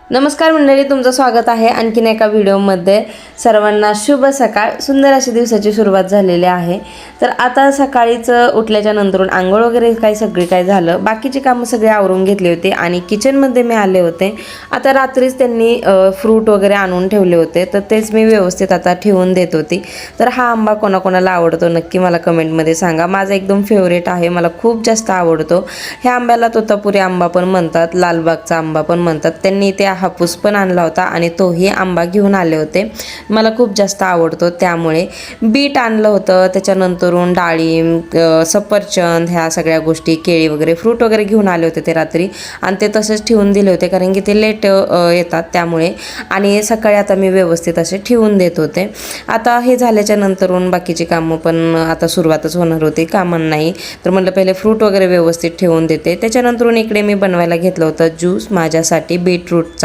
नमस्कार मंडळी, तुमचं स्वागत आहे आणखीन एका व्हिडिओमध्ये। सर्वांना शुभ सकाळ। सुंदर अशी दिवसाची सुरुवात झालेली आहे। तर आता सकाळीच उठल्याच्या नंतरून आंघोळ वगैरे काय झालं, बाकीची कामं सगळे आवरून घेतले होते आणि किचनमध्ये मी आले होते। आता रात्रीच त्यांनी फ्रूट वगैरे आणून ठेवले होते, तर तेच मी व्यवस्थित आता ठेवून देत होती। तर हा आंबा कोणाकोणाला आवडतो नक्की मला कमेंटमध्ये सांगा। माझा एकदम फेवरेट आहे, मला खूप जास्त आवडतो। ह्या आंब्याला तोतापुरी आंबा पण म्हणतात, लालबागचा आंबा पण म्हणतात। त्यांनी ते हापूस पण आणला होता आणि तोही आंबा घेऊन आले होते। मला खूप जास्त आवडतो, त्यामुळे बीट आणलं होतं, त्याच्यानंतरून डाळिंब, सफरचंद, ह्या सगळ्या गोष्टी, केळी वगैरे फ्रूट वगैरे घेऊन आले होते ते रात्री आणि ते तसेच ठेवून दिले होते, कारण की ते लेट येतात त्यामुळे। आणि सकाळी आता मी व्यवस्थित असे ठेवून देत होते। आता हे झाल्याच्या नंतरून बाकीची कामं पण आता सुरुवातच होणार होती, कामं नाही तर म्हटलं पहिले फ्रूट वगैरे व्यवस्थित ठेवून देते। त्याच्यानंतरून इकडे मी बनवायला घेतलं होतं ज्यूस माझ्यासाठी बीटरूटचा।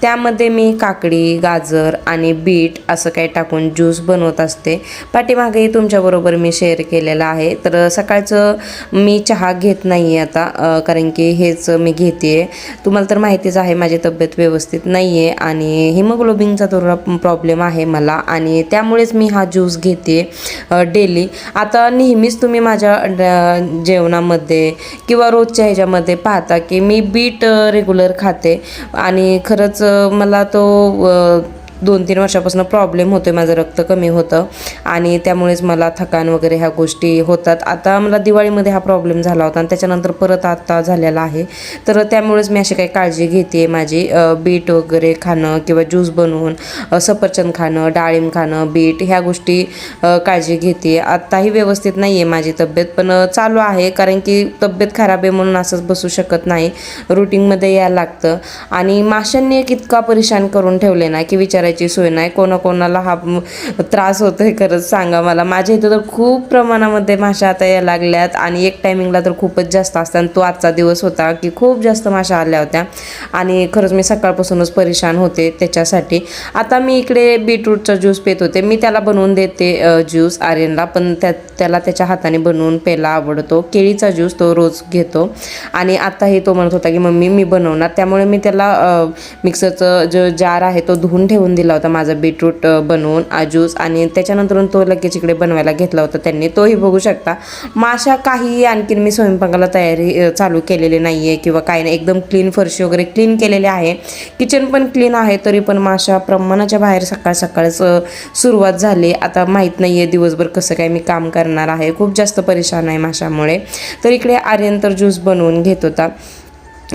त्यामध्ये मी काकडी, गाजर आणि बीट असं काही टाकून ज्यूस बनवत असते। पाठीमागेही तुमच्याबरोबर मी शेअर केलेला आहे। तर सकाळचं मी चहा घेत नाही आहे आता, कारण की हेच मी घेते। तुम्हाला तर माहितीच आहे माझी तब्येत व्यवस्थित नाही आहे आणि हिमोग्लोबिनचा थोडा प्रॉब्लेम आहे मला, आणि त्यामुळेच मी हा ज्यूस घेते डेली। आता नेहमीच तुम्ही माझ्या जेवणामध्ये किंवा रोजच्या ह्याच्यामध्ये पाहता की मी बीट रेग्युलर खाते आणि खरंच मला तो 2-3 वर्षापासून प्रॉब्लेम होतो आहे, माझं रक्त कमी होतं आणि त्यामुळेच मला थकान वगैरे ह्या गोष्टी होतात। आता मला दिवाळीमध्ये हा प्रॉब्लेम झाला होता आणि त्याच्यानंतर परत आता झालेला आहे। तर त्यामुळेच मी अशी काही काळजी घेते माझी, बीट वगैरे खाणं किंवा ज्यूस बनवून, सफरचंद खाणं, डाळिंब खाणं, बीट ह्या गोष्टी काळजी घेते। आत्ताही व्यवस्थित नाही आहे माझी तब्येत, पण चालू आहे, कारण की तब्येत खराब आहे म्हणून असंच बसू शकत नाही, रुटीनमध्ये यायला लागतं। आणि माशांनी एक इतका परेशान करून ठेवले ना की विचारायची सोय नाही। कोणाकोणाला हा त्रास होतोय खरंच सांगा मला। माझ्या इथं तर खूप प्रमाणामध्ये माशा आता यायला लागल्यात आणि एक टायमिंगला तर खूपच जास्त असतात। आणि तो आजचा दिवस होता की खूप जास्त माशा आल्या होत्या आणि खरंच मी सकाळपासूनच परेशान होते त्याच्यासाठी। आता मी इकडे बीटरूटचा ज्यूस पित होते, मी त्याला बनवून देते ज्यूस आर्यनला, पण त्याला त्याच्या हाताने बनवून प्यायला आवडतो। केळीचा ज्यूस तो रोज घेतो आणि आताही तो म्हणत होता की मम्मी मी बनवणार, त्यामुळे मी त्याला मिक्सरचं जो जार आहे तो धुवून ठेवून दिला होता माझा बीटरूट बनवून ज्यूस, आणि त्याच्यानंतरून तो लगेच इकडे बनवायला घेतला होता त्यांनी, तोही बघू शकता। माशा काही आणखीन मी स्वयंपाकाला तयारी चालू केलेली नाही आहे किंवा काही नाही, एकदम क्लीन फरशी वगैरे क्लीन केलेली आहे, किचन पण क्लीन आहे, तरी पण माशा प्रमाणाच्या बाहेर सकाळच सुरुवात झाली। आता माहीत नाही आहे दिवसभर कसं काय मी काम करणार आहे, खूप जास्त परेशान आहे माशामुळे। तर इकडे आर्यन तर ज्यूस बनवून घेत होता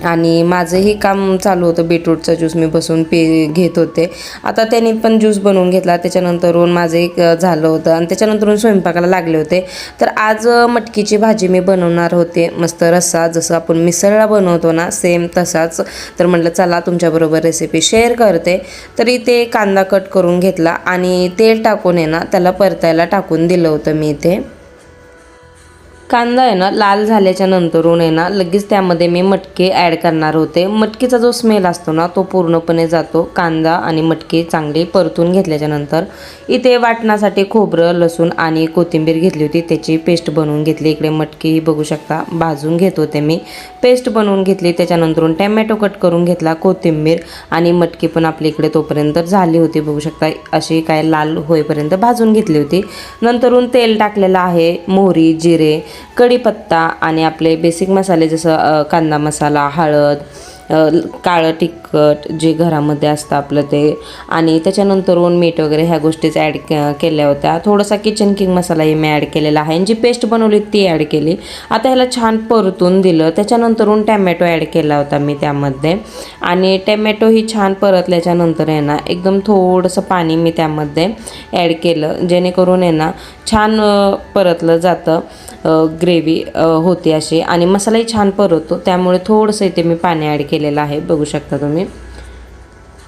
आणि माझंही काम चालू होतं, बीटरूटचा ज्यूस मी बसून घेत होते। आता त्यांनी पण ज्यूस बनवून घेतला, त्याच्यानंतरून माझं एक झालं होतं आणि त्याच्यानंतरून स्वयंपाकाला लागले होते। तर आज मटकीची भाजी मी बनवणार होते, मस्त रस्सा, जसं आपण मिसळला बनवतो ना सेम तसाच। तर म्हटलं चला तुमच्याबरोबर रेसिपी शेअर करते। तर इथे कांदा कट करून घेतला आणि तेल टाकून आहे ना त्याला परतायला टाकून दिलं होतं मी इथे। कांदा आहे ना लाल झाल्याच्या नंतरून आहे ना लगेच त्यामध्ये मी मटकी ॲड करणार होते। मटकीचा जो स्मेल असतो ना तो पूर्णपणे जातो कांदा आणि मटकी चांगली परतून घेतल्याच्या नंतर। इथे वाटण्यासाठी खोबरं, लसूण आणि कोथिंबीर घेतली होती, त्याची पेस्ट बनवून घेतली। इकडे मटकी बघू शकता भाजून घेत होते मी, पेस्ट बनवून घेतली। त्याच्यानंतरून टॅमॅटो कट करून घेतला, कोथिंबीर आणि मटकी पण आपली इकडे तोपर्यंत झाली होती, बघू शकता अशी काय लाल होईपर्यंत भाजून घेतली होती। नंतरून तेल टाकलेलं आहे, मोहरी, जिरे, कढीपत्ता आणि आपले बेसिक मसाले जसं कांदा मसाला, हळद, काळं तिखट जे घरामध्ये असतं आपलं ते, आणि त्याच्यानंतरून मीठ वगैरे ह्या गोष्टीच ॲड केल्या होत्या। थोडासा किचन किंग मसालाही मी ॲड केलेला आहे, जी पेस्ट बनवली ती ॲड केली। आता ह्याला छान परतून दिलं, त्याच्यानंतरून टॅमॅटो ॲड केला होता मी त्यामध्ये, आणि टॅमॅटोही छान परतल्याच्या नंतर आहे ना एकदम थोडंसं पाणी मी त्यामध्ये ॲड केलं, जेणेकरून आहे ना छान परतलं जातं, ग्रेव्ही होते अशी, आणि मसालाही छान परततो, त्यामुळे थोडंसं इथे मी पाणी ॲड केलेलं आहे, बघू शकता तुम्ही।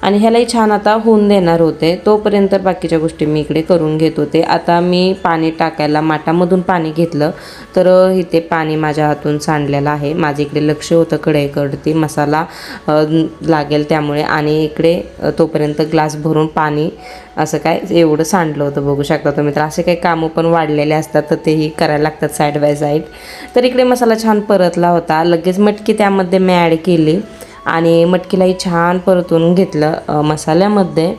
आणि ह्यालाही छान आता होऊन देणार होते, तोपर्यंत बाकीच्या गोष्टी मी इकडे करून घेत होते। आता मी पाणी टाकायला माठामधून पाणी घेतलं, तर इथे पाणी माझ्या हातून सांडलेलं आहे। माझं इकडे लक्ष होतं कढईकडती मसाला लागेल त्यामुळे, आणि इकडे तोपर्यंत ग्लास भरून पाणी असं काय एवढं सांडलं होतं, बघू शकता तुम्ही। तर असे काही कामं पण वाढलेले असतात तर तेही करायला लागतात साईड बाय साईड। तर इकडे मसाला छान परतला होता, लगेच मटकी त्यामध्ये मी ॲड केली आणि मटकीलाही छान परतून घेतलं मसाल्यामध्ये.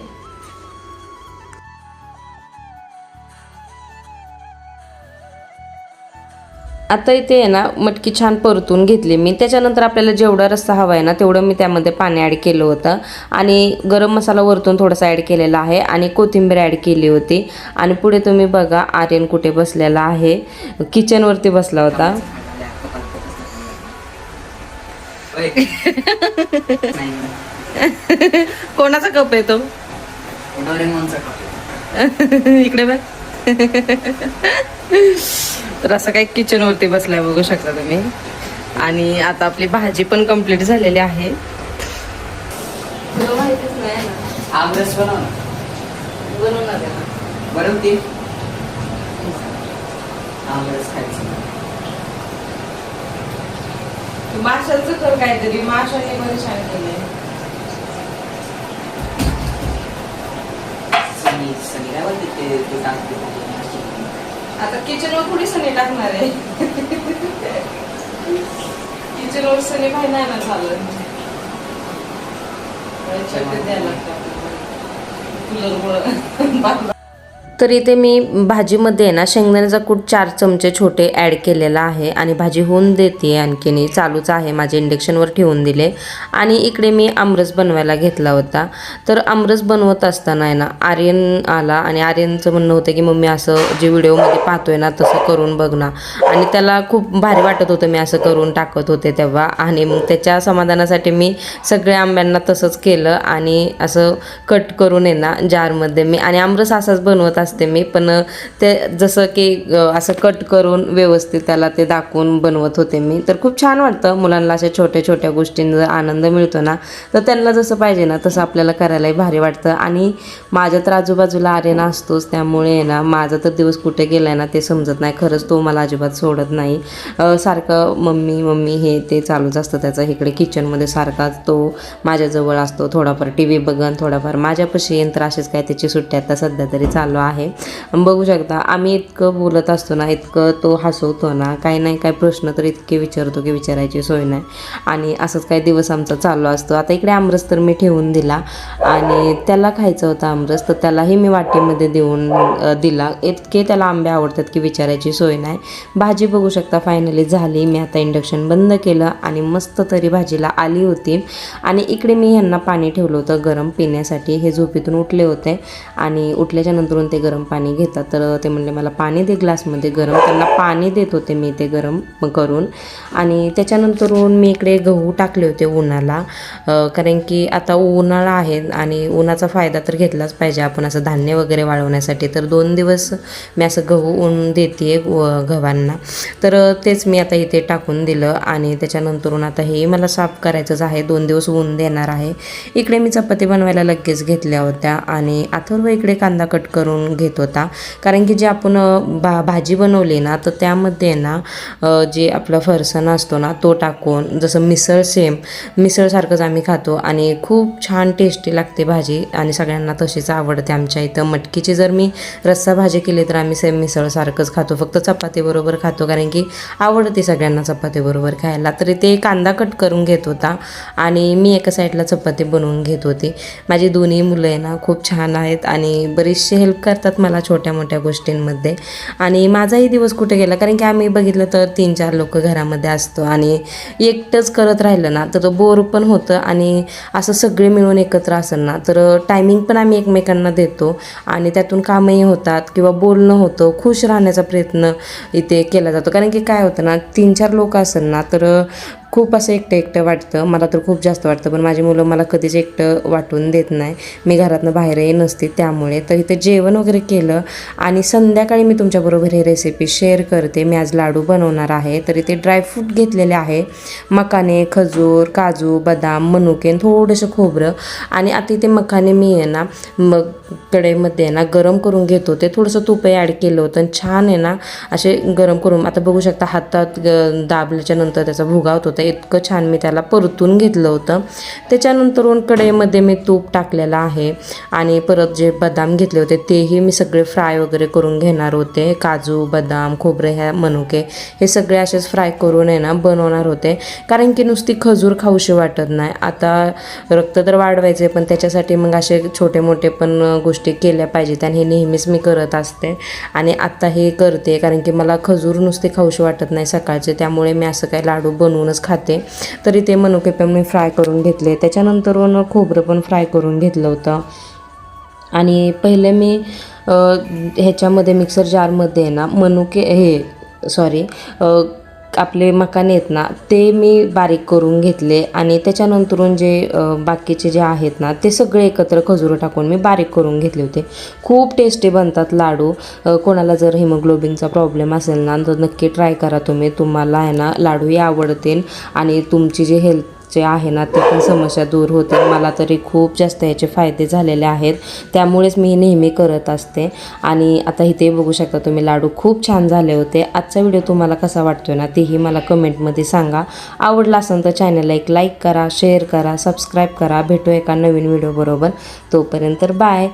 आता इथे आहे ना मटकी छान परतून घेतली मी. त्याच्यानंतर आपल्याला जेवढा रस्सा हवा आहे ना तेवढं मी त्यामध्ये पाणी ॲड केलं होतं आणि गरम मसाला वरतून थोडासा ॲड केलेला आहे आणि कोथिंबीर ॲड केली होती. आणि पुढे तुम्ही बघा आर्यन कुठे बसलेला आहे, किचनवरती बसला होता. कोणाचा कप आहे तो? इकडे बघ. तर असं काही किचनवरती बसलाय बघू शकता तुम्ही. आणि आता आपली भाजी पण कंप्लीट झालेली आहे. तुला माहितीच नाही ना, आमरस बनवणार आहे ना. बनवते आमरस खायचं. माशाचं कर काहीतरी, माशाने पण छान केलंय. सनी काय बोलते ते टाकते. आता किचनवर थोडी सनी टाकणार आहे. किचनवर सनी भाई नाही ना चालत. द्यायला लागतं कूलरमुळं. तर इथे मी भाजीमध्ये ना शेंगदाण्याचा कूट 4 चमचे छोटे ॲड केलेला आहे आणि भाजी होऊन देते. आणखीन चालूच आहे, माझे इंडक्शनवर ठेवून दिले. आणि इकडे मी आमरस बनवायला घेतला होता. तर आमरस बनवत असताना आहे ना आर्यन आला आणि आर्यनचं म्हणणं होतं की मम्मी असं जे व्हिडिओमध्ये पाहतोय ना तसं करून बघ ना. आणि त्याला खूप भारी वाटत होतं मी असं करून टाकत होते तेव्हा. आणि मग त्याच्या समाधानासाठी मी सगळ्या आंब्यांना तसंच केलं आणि असं कट करून आहे ना जारमध्ये मी, आणि आमरस असाच बनवत असते मी, पण ते जसं की असं कट करून व्यवस्थित त्याला ते दाखवून बनवत होते मी. तर खूप छान वाटतं मुलांना अशा छोट्या छोट्या गोष्टींचा आनंद मिळतो ना, तर त्यांना जसं पाहिजे ना तसं आपल्याला करायलाही भारी वाटतं. आणि माझ्या तर आजूबाजूला आर्यन असतोच, त्यामुळे ना माझा तर दिवस कुठे गेलाय ना ते समजत नाही. खरंच तो मला अजिबात सोडत नाही. सारखं मम्मी मम्मी हे ते चालूच असतं त्याचं. इकडे किचनमध्ये सारखाच तो माझ्याजवळ असतो. थोडाफार टी व्ही बघन, थोडाफार माझ्यापाशी येईन. तर असेच काय त्याची सुट्टी आता सध्या तरी चालू आहे. बघू शकता आम्ही इतकं बोलत असतो ना, इतकं तो हसवतो ना, काही नाही काय प्रश्न तर इतके विचारतो की विचारायची सोय नाही. आणि असंच काही दिवस आमचा चालू असतो. आता इकडे आमरस तर मी ठेवून दिला आणि त्याला खायचं होतं आमरस, तर त्यालाही मी वाटीमध्ये देऊन दिला. इतके त्याला आंबे आवडतात की विचारायची सोय नाही. भाजी बघू शकता फायनली झाली. मी आता इंडक्शन बंद केलं आणि मस्त तरी भाजीला आली होती. आणि इकडे मी ह्यांना पाणी ठेवलं होतं गरम पिण्यासाठी. हे झोपेतून उठले होते आणि उठल्याच्या नंतरून ते गरम पाणी घेतात. तर ते म्हणले मला पाणी दे ग्लासमध्ये गरम. त्यांना पाणी देत होते मी ते गरम करून. आणि त्याच्यानंतरून मी इकडे गहू टाकले होते उन्हाला, कारण की आता उन्हाळा आहे आणि उन्हाचा फायदा तर घेतलाच पाहिजे आपण असं धान्य वगैरे वाळवण्यासाठी. तर 2 दिवस मी असं गहू ऊन देते गव्हांना. तर तेच मी आता इथे टाकून दिलं. आणि त्याच्यानंतरून आता हे मला साफ करायचंच आहे, 2 दिवस ऊन देणार आहे. इकडे मी चपाती बनवायला लगेच घेतल्या होत्या आणि अथर्व इकडे कांदा कट करून घेत होता. कारण की जे आपण भाजी बनवली ना तर त्यामध्ये ना जे आपला फरसाण असतो ना तो टाकून, जसं मिसळ सेम मिसळसारखंच आम्ही खातो आणि खूप छान टेस्टी लागते भाजी आणि सगळ्यांना तशीच आवडते आमच्या इथं. मटकीची जर मी रस्सा भाजी केली तर आम्ही सेम मिसळसारखंच खातो, फक्त चपातीबरोबर खातो कारण की आवडते सगळ्यांना चपातीबरोबर खायला. तरी ते कांदा कट करून घेत होता आणि मी एका साईडला चपाती बनवून घेत होती. माझी दोन्ही मुलं आहे ना खूप छान आहेत आणि बरीचशी हेल्प करतात मला छोट्या मोठ्या गोष्टींमध्ये. आणि माझाही दिवस कुठे गेला, कारण की आम्ही बघितलं तर 3-4 लोक घरामध्ये असतो आणि एकटंच करत राहिलं ना तर बोर पण होतं. आणि असं सगळे मिळून एकत्र असेल ना तर टायमिंग पण आम्ही एकमेकांना देतो आणि त्यातून कामही होतात किंवा बोलणं होतं. खुश राहण्याचा प्रयत्न इथे केला जातो. कारण की काय होतं ना 3-4 लोक असेल ना तर खूप असं एकटं एकटं वाटतं. मला तर खूप जास्त वाटतं, पण माझी मुलं मला कधीच एकटं वाटून देत नाही. मी घरातनं बाहेरही नसते त्यामुळे. तर इथे जेवण वगैरे केलं आणि संध्याकाळी मी तुमच्याबरोबर हे रेसिपी शेअर करते. मी आज लाडू बनवणार आहे. तर इथे ड्रायफ्रूट घेतलेले आहे, मकाने, खजूर, काजू, बदाम, मनुके, थोडंसं खोबरं. आणि आता इथे मकाने मी आहे ना मग कढईमध्ये आहे ना गरम करून घेत होते. थोडंसं तुपही ॲड केलं होतं आणि छान आहे ना असे गरम करून, आता बघू शकता हातात दाबल्याच्या नंतर त्याचा भुगा होत होता. होतं. इतकं छान मी त्याला परतून घेतलं होतं. त्याच्यानंतरून कढईमध्ये मी तूप टाकलेलं आहे आणि परत जे बदाम घेतले होते तेही मी सगळे फ्राय वगैरे करून घेणार होते. काजू, बदाम, खोबरे, ह्या मनुके हे सगळे असेच फ्राय करून आहे ना बनवणार होते. कारण की नुसती खजूर खाऊशी वाटत नाही. आता रक्त तर वाढवायचे पण त्याच्यासाठी मग असे छोटे मोठे पण गोष्टी केल्या पाहिजेत आणि हे नेहमीच मी करत असते आणि आत्ता हे करते कारण की मला खजूर नुसते खाऊशी वाटत नाही सकाळचे. त्यामुळे मी असं काही लाडू बनवूनच खाते. तरी ते मनुके पण मी फ्राय करून घेतले. त्याच्यानंतरून खोबरं पण फ्राय करून घेतलं होतं आणि पहिले मी ह्याच्यामध्ये मिक्सर जारमध्ये ना आपले मकाने आहेत ना ते मी बारीक करून घेतले आणि त्याच्यानंतरून जे बाकीचे जे आहेत ना ते सगळे एकत्र खजूर टाकून मी बारीक करून घेतले होते. खूप टेस्टी बनतात लाडू. कोणाला जर हिमोग्लोबिनचा प्रॉब्लेम असेल ना तर नक्की ट्राय करा तुम्ही. तुम्हाला आहे ना लाडूही आवडतील आणि तुमची जी हेल्थ जे आहे ना ते पण समस्या दूर होते. मला तरी खूप जास्त याचे फायदे झालेले आहेत. त्यामुळेच मी नेहमी करत असते. आणि आता इथे बघू शकता तुम्ही लाडू खूप छान झाले होते. आजचा व्हिडिओ तुम्हाला कसा वाटतोय ना तेही मला कमेंटमध्ये सांगा. आवडला असेल तर चॅनलला एक लाईक करा, शेअर करा, सबस्क्राईब करा. भेटू एका नवीन व्हिडिओ बरोबर. तोपर्यंत बाय.